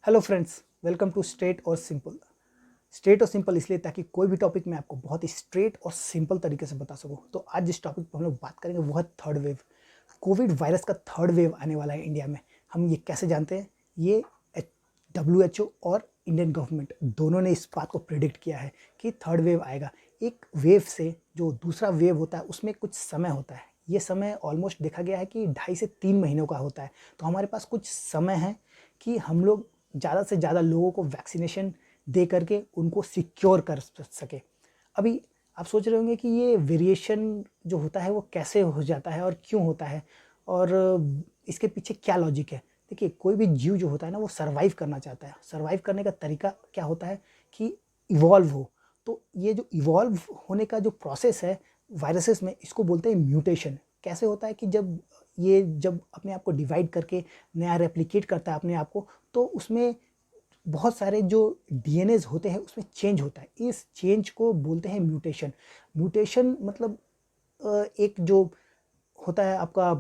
Hello friends, welcome to straight और simple. Straight और simple इसलिए ताकि कोई भी टॉपिक मैं आपको बहुत ही स्ट्रेट और सिंपल तरीके से बता सकूं। तो आज जिस टॉपिक पर हम लोग बात करेंगे वो है थर्ड वेव। कोविड वायरस का थर्ड वेव आने वाला है इंडिया में। हम ये कैसे जानते हैं? ये WHO और इंडियन गवर्नमेंट दोनों ने इस बात को प्रिडिक्ट किया है कि थर्ड वेव आएगा। एक वेव से जो दूसरा वेव होता है उसमें कुछ समय होता है। ये समय ऑलमोस्ट देखा गया है कि 2.5 से 3 महीनों का होता है। तो हमारे पास कुछ समय है कि हम लोग ज़्यादा से ज़्यादा लोगों को वैक्सीनेशन दे करके उनको सिक्योर कर सके। अभी आप सोच रहे होंगे कि ये वेरिएशन जो होता है वो कैसे हो जाता है और क्यों होता है और इसके पीछे क्या लॉजिक है। देखिए, कोई भी जीव जो होता है ना वो सर्वाइव करना चाहता है। सर्वाइव करने का तरीका क्या होता है कि इवॉल्व हो। तो ये जो इवॉल्व होने का जो प्रोसेस है वायरसेस में, इसको बोलते हैं म्यूटेशन। कैसे होता है कि जब अपने आप को डिवाइड करके नया रेप्लिकेट करता है अपने आप को, तो उसमें बहुत सारे जो डीएनएज होते हैं उसमें चेंज होता है। इस चेंज को बोलते हैं म्यूटेशन। म्यूटेशन मतलब एक जो होता है आपका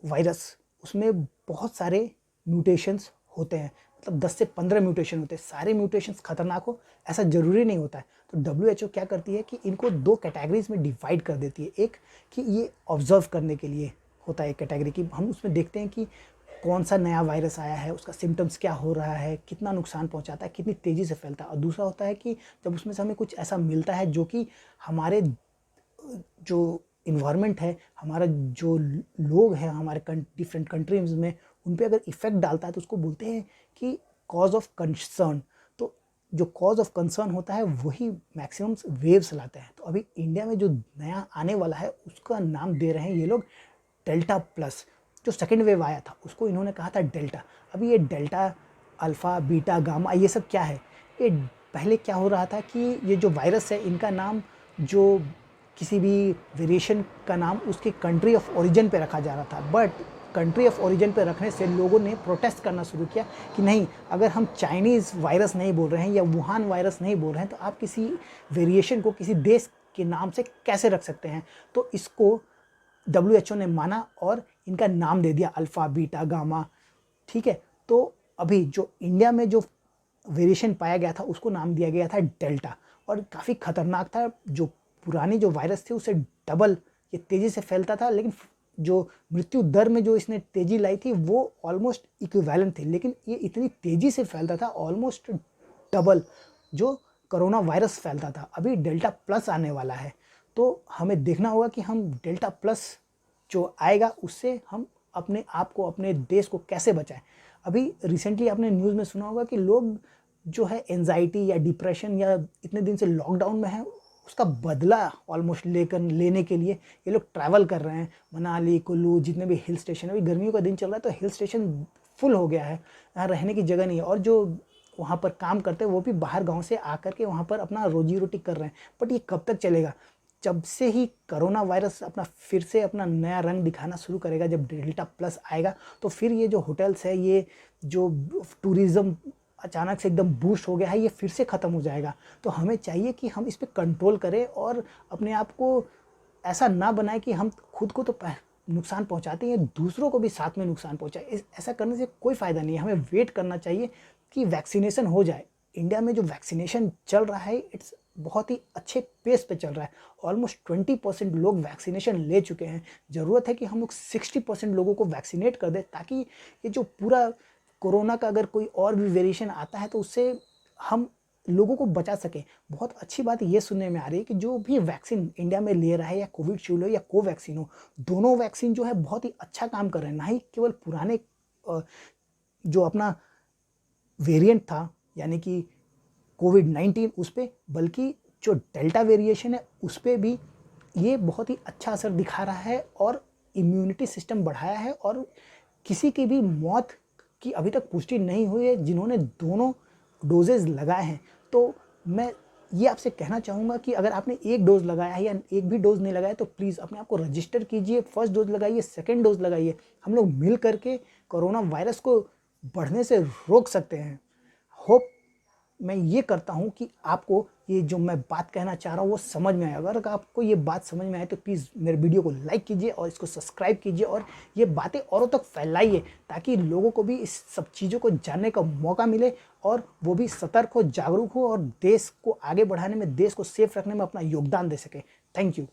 वायरस, उसमें बहुत सारे म्यूटेशंस होते हैं। मतलब 10 से 15 म्यूटेशन होते हैं। सारे म्यूटेशंस खतरनाक हो ऐसा ज़रूरी नहीं होता है। तो WHO क्या करती है कि इनको 2 कैटेगरीज में डिवाइड कर देती है। एक कि ये ऑब्जर्व करने के लिए होता है एक कैटेगरी की, हम उसमें देखते हैं कि कौन सा नया वायरस आया है, उसका सिम्टम्स क्या हो रहा है, कितना नुकसान पहुंचाता है, कितनी तेज़ी से फैलता है। और दूसरा होता है कि जब उसमें से हमें कुछ ऐसा मिलता है जो कि हमारे जो इन्वायरमेंट है, हमारा जो लोग हैं हमारे डिफरेंट कंट्रीज में, उन पे अगर इफेक्ट डालता है तो उसको बोलते हैं कि कॉज ऑफ कंसर्न। तो जो कॉज ऑफ कंसर्न होता है वही मैक्सिमम वेव्स लाते हैं। तो अभी इंडिया में जो नया आने वाला है उसका नाम दे रहे हैं ये लोग डेल्टा प्लस। जो सेकेंड वेव आया था उसको इन्होंने कहा था डेल्टा। अभी ये डेल्टा, अल्फ़ा, बीटा, गामा, ये सब क्या है? ये पहले क्या हो रहा था कि ये जो वायरस है इनका नाम, जो किसी भी वेरिएशन का नाम उसके कंट्री ऑफ ओरिजिन पे रखा जा रहा था। बट कंट्री ऑफ ओरिजिन पे रखने से लोगों ने प्रोटेस्ट करना शुरू किया कि नहीं, अगर हम चाइनीज़ वायरस नहीं बोल रहे हैं या वुहान वायरस नहीं बोल रहे हैं तो आप किसी वेरिएशन को किसी देश के नाम से कैसे रख सकते हैं? तो इसको WHO ने माना और इनका नाम दे दिया अल्फ़ा, बीटा, गामा। ठीक है। तो अभी जो इंडिया में जो वेरिएशन पाया गया था उसको नाम दिया गया था डेल्टा, और काफ़ी खतरनाक था। जो पुरानी जो वायरस थी उससे डबल ये तेज़ी से फैलता था, लेकिन जो मृत्यु दर में जो इसने तेज़ी लाई थी वो ऑलमोस्ट इक्विवेलेंट थी। लेकिन ये इतनी तेज़ी से फैलता था, ऑलमोस्ट डबल जो कोरोना वायरस फैलता था। अभी डेल्टा प्लस आने वाला है, तो हमें देखना होगा कि हम डेल्टा प्लस जो आएगा उससे हम अपने आप को, अपने देश को कैसे बचाएं। अभी रिसेंटली आपने न्यूज़ में सुना होगा कि लोग जो है एंजाइटी या डिप्रेशन या इतने दिन से लॉकडाउन में है उसका बदला ऑलमोस्ट लेने के लिए ये लोग ट्रैवल कर रहे हैं। मनाली, कुल्लू, जितने भी हिल स्टेशन, अभी गर्मियों का दिन चल रहा है तो हिल स्टेशन फुल हो गया है, यहाँ रहने की जगह नहीं है। और जो वहाँ पर काम करते हैं वो भी बाहर गांव से आकर के वहाँ पर अपना रोजी रोटी कर रहे हैं। बट ये कब तक चलेगा? जब से ही कोरोना वायरस अपना फिर से अपना नया रंग दिखाना शुरू करेगा, जब डेल्टा प्लस आएगा, तो फिर ये जो होटल्स है, ये जो टूरिज़्म अचानक से एकदम बूस्ट हो गया है, ये फिर से ख़त्म हो जाएगा। तो हमें चाहिए कि हम इस पे कंट्रोल करें और अपने आप को ऐसा ना बनाए कि हम खुद को तो नुकसान पहुंचाते हैं, दूसरों को भी साथ में नुकसान पहुंचाए। ऐसा करने से कोई फ़ायदा नहीं है। हमें वेट करना चाहिए कि वैक्सीनेशन हो जाए। इंडिया में जो वैक्सीनेशन चल रहा है इट्स बहुत ही अच्छे पेस पे चल रहा है। ऑलमोस्ट 20% लोग वैक्सीनेशन ले चुके हैं। ज़रूरत है कि हम लोग 60% लोगों को वैक्सीनेट कर दें, ताकि ये जो पूरा कोरोना का अगर कोई और भी वेरिएशन आता है तो उससे हम लोगों को बचा सकें। बहुत अच्छी बात ये सुनने में आ रही है कि जो भी वैक्सीन इंडिया में ले रहा है, या कोविशील्ड हो या कोवैक्सीन हो, दोनों वैक्सीन जो है बहुत ही अच्छा काम कर रहे हैं। ना ही केवल पुराने जो अपना वेरिएंट था यानी कि कोविड-19 उस पे, बल्कि जो डेल्टा वेरिएशन है उस पे भी ये बहुत ही अच्छा असर दिखा रहा है और इम्यूनिटी सिस्टम बढ़ाया है। और किसी की भी मौत की अभी तक पुष्टि नहीं हुई है जिन्होंने दोनों डोजेज़ लगाए हैं। तो मैं ये आपसे कहना चाहूँगा कि अगर आपने एक डोज़ लगाया है या एक भी डोज़ नहीं लगाया तो प्लीज़ अपने आप को रजिस्टर कीजिए, फर्स्ट डोज़ लगाइए, सेकंड डोज़ लगाइए। हम लोग मिल करके कोरोना वायरस को बढ़ने से रोक सकते हैं। होप मैं ये करता हूँ कि आपको ये जो मैं बात कहना चाह रहा हूँ वो समझ में आए। अगर आपको ये बात समझ में आए तो प्लीज़ मेरे वीडियो को लाइक कीजिए और इसको सब्सक्राइब कीजिए और ये बातें औरों तक फैलाइए, ताकि लोगों को भी इस सब चीज़ों को जानने का मौका मिले और वो भी सतर्क हो, जागरूक हो और देश को आगे बढ़ाने में, देश को सेफ रखने में अपना योगदान दे सके। Thank you.